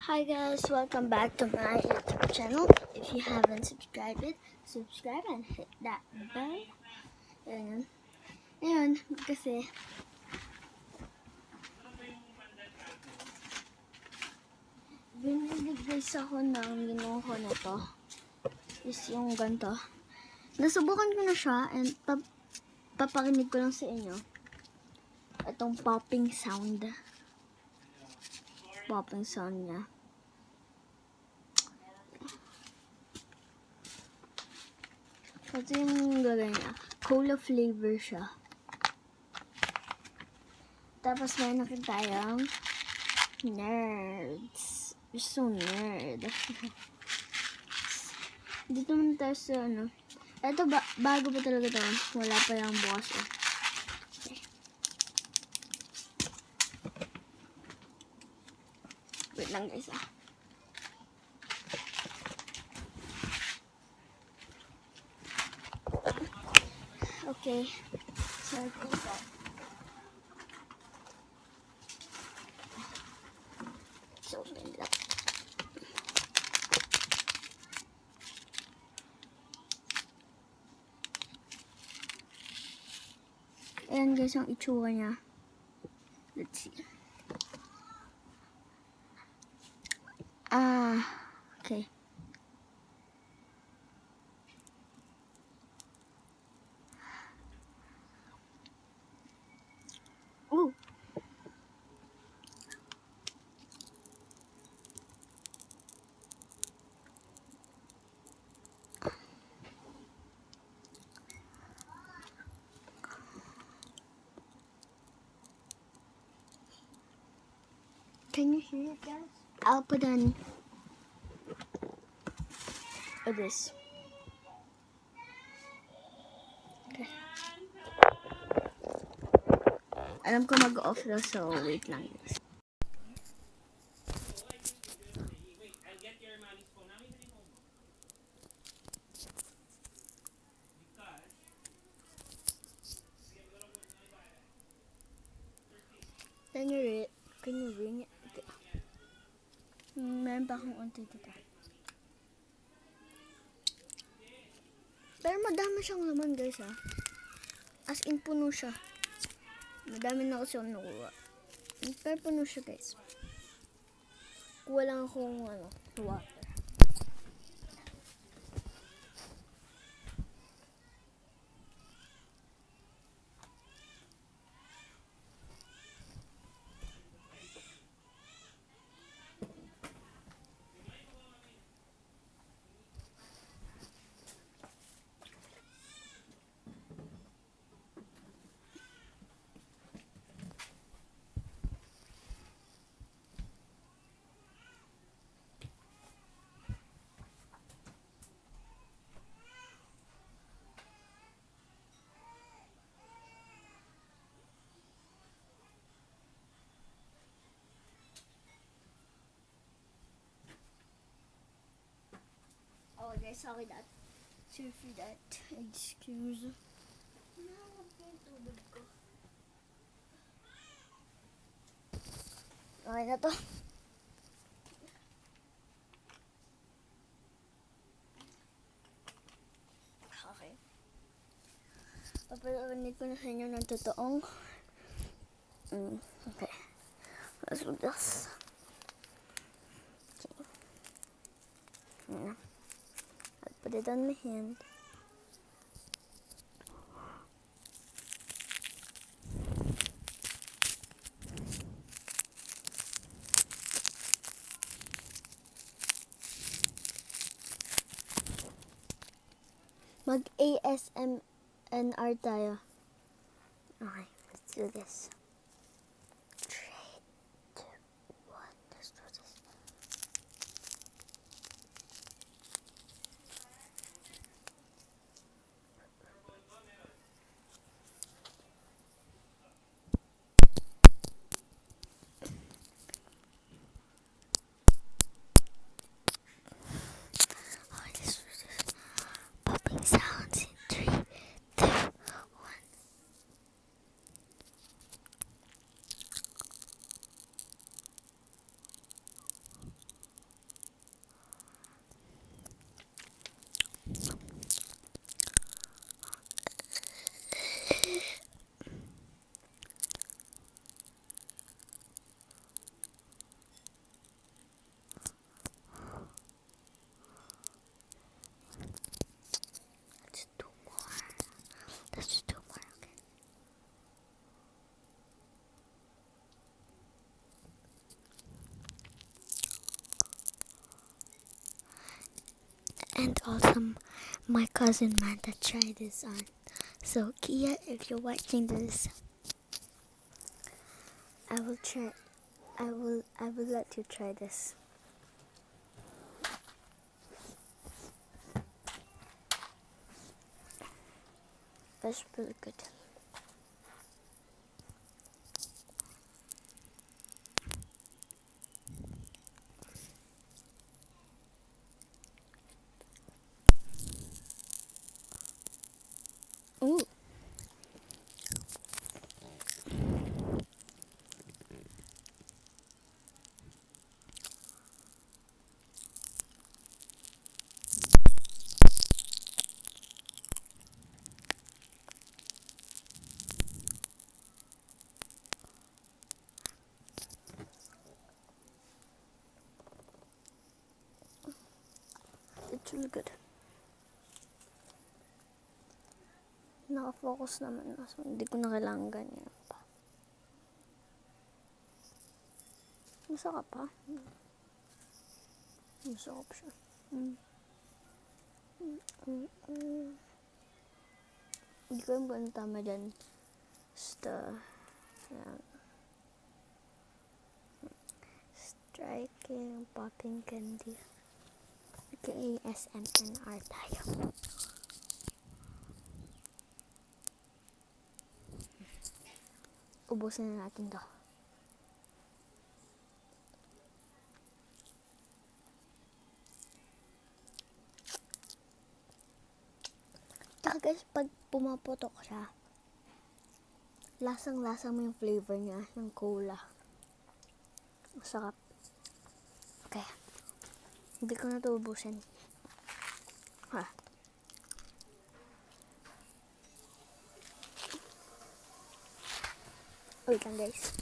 Hi guys, welcome back to my YouTube channel. If you haven't subscribed it, subscribe and hit that bell. Ayan. Ngayon, kasi binili guys ako ng linuho na to. Is yung ganito. Nasubukan ko na siya and papakinig ko lang sa inyo. Itong popping sound. Popping sound niya. Ito yung gagawin niya. Cola flavor siya. Tapos meron na tayong nerds. You're so nerd. Dito naman tayo sa ano. Ito bago pa talaga to. Wala pa yung bukas. Okay. Wait lang guys . Okay. Sorry for that. So, open it up. Ayan guys, ang itsura niya. Let's see. Okay. Ooh. Can you hear it, guys? I'll put on this. Okay. Alam ko mag-off na, so wait lang guys. Can you ring it? Okay. Meron pa akong unti dito. Pero madami siyang laman guys As in puno siya. Madami na kasi akong nakuha. Pero puno siya guys. Kuha lang akong water. Oh guys, sorry for that. Excuse. Okay na to. Okay. Papalawanin ko na sa inyo ng totoong. Okay. Let's do this. Okay. Yeah. I'll put it on my hand. Mag-ASMR tayo. Okay, let's do this. 3, 2, 1, let's do this. Popping sounds in 3, 2, 1. Let's do more. Let's do more. Okay. And also, my cousin Manta tried this on. So Kia, if you're watching this, I will try. I will let you try this. That's really good. Ooh. It's really good. Naka-focus naman na. So, hindi ko na kailangan ganyan pa. Masarap pa. Masarap siya. Hindi ko yung buwan tama dyan. Basta, yan. Striking, popping candy. AKA SMNR tayo. Ubusin na natin to. Tsaka guys, pag pumaputok siya, lasang-lasa mo yung flavor niya ng cola. Masarap. Okay. Hindi ko na ito ubusin. Ha. Wait lang guys.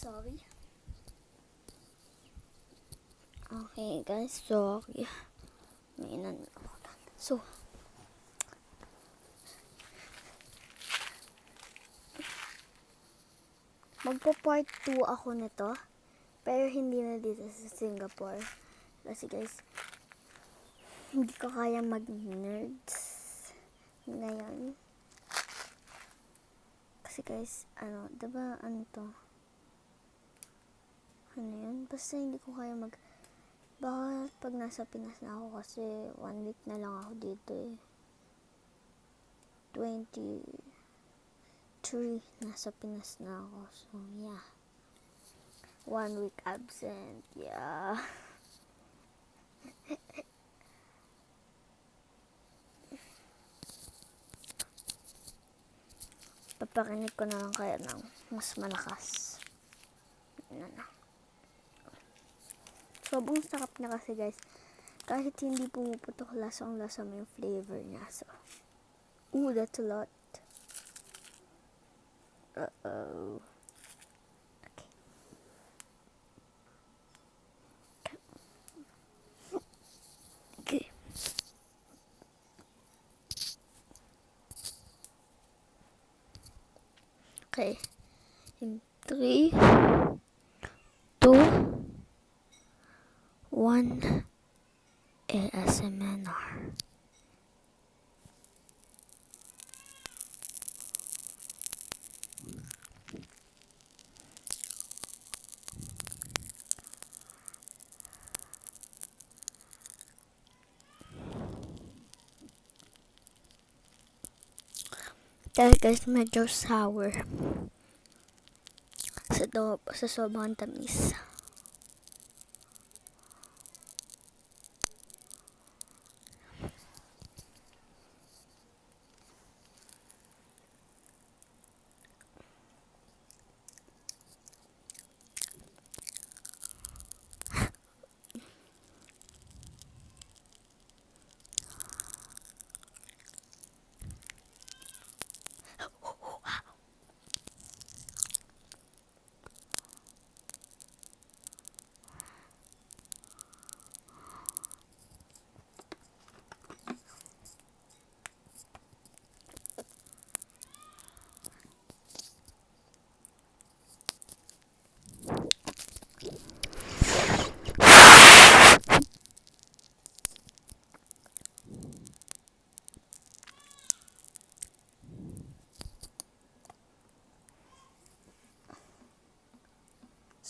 Sorry. Okay guys, sorry. May nanakawagan. So, magpo-part 2 ako nito. Pero hindi na dito sa Singapore. Kasi guys, hindi ko kaya mag-nerds ngayon. Kasi guys, diba to? Ano yun? Basta hindi ko kaya baka pag nasa Pinas na ako kasi 1 week na lang ako dito eh. 23 nasa Pinas na ako. So yeah. 1 week absent. Yeah. Papakinig ko na lang kaya ng mas malakas. Sobrang sarap na kasi guys. Kahit hindi pumuputok, lasang-lasa mo yung flavor niya. So, ooh, that's a lot. Uh-oh. Okay. Okay. In 3, 2, 1, ASMR. Dahil guys, medyo sour. Sa sobrang tamis.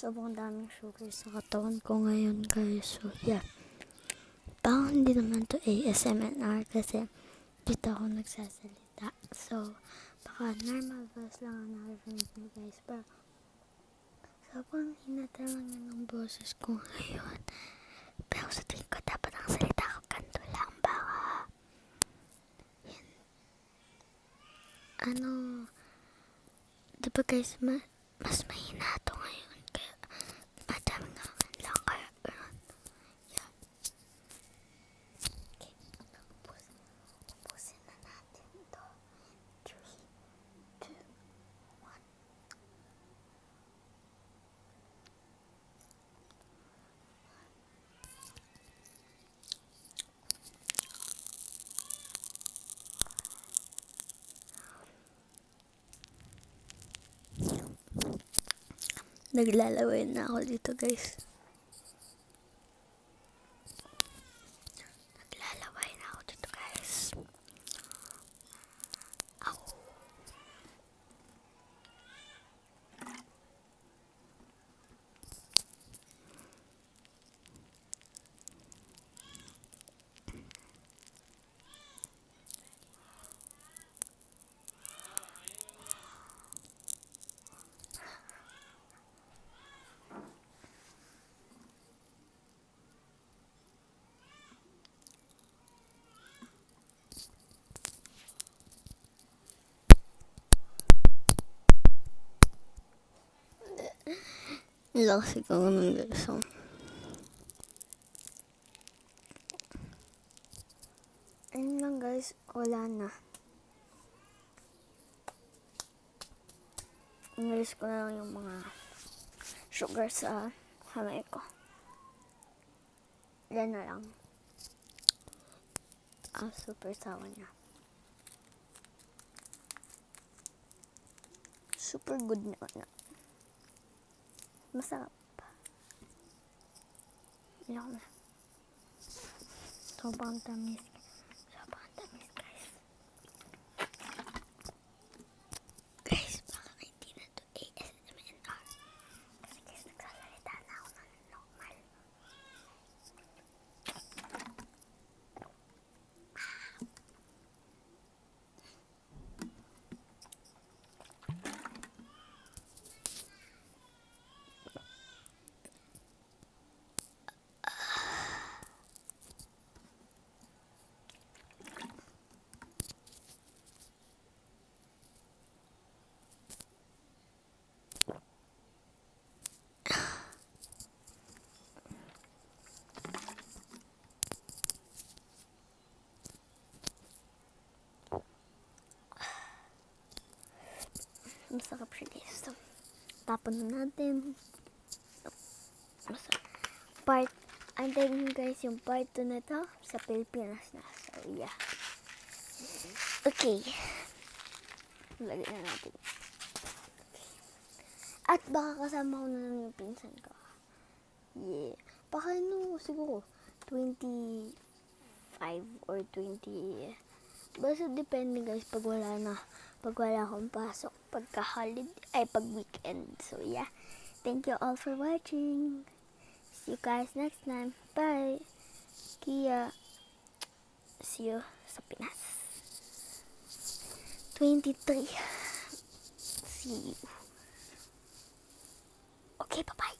Sobrang daming sugar sa katawan ko ngayon, guys. So, yeah. Parang hindi naman to ASMR kasi dito ako nagsasalita. So, baka normal voice lang ang naririnig niyo, guys. Pero, sobrang hinata lang yun ang boses ko ngayon. Pero sa tingin ko, dapat ang salita ko ganito lang. Baka, diba guys, mas mahina to ngayon. Kaya, madaming hangan lang. Kaya, ganun. Yeah. Okay. Ubusin na natin ito. 3, 2, 1. Naglalaway na ako dito, guys. Naglalaway na ako dito, guys. Ako. Lakas ikaw ng gasong. Ayun lang, guys. Wala na. Inalis ko na lang yung mga sugar sa kamay ko. Yan na lang. Super sawa niya. Super good naman na. Masarap. Ayoko na. Sobrang tamis. Sobrang tamis, guys. Guys, baka hindi na to ASMR. Kasi guys, nagsasalita na ako ng normal. Masarap siya, guys. So, tapon na natin. Masarap. Antayin nyo, guys, yung part 2 na to sa Pilipinas na. So, yeah. Okay. Lagyan na natin. At baka kasama ko na lang yung pinsan ko. Yeah. Baka siguro 25 or 20. Basta depende, guys, pag wala akong pasok, pag weekend. So, yeah. Thank you all for watching. See you guys next time. Bye. Kia. See you sa Pinas. 23. See you. Okay, bye-bye.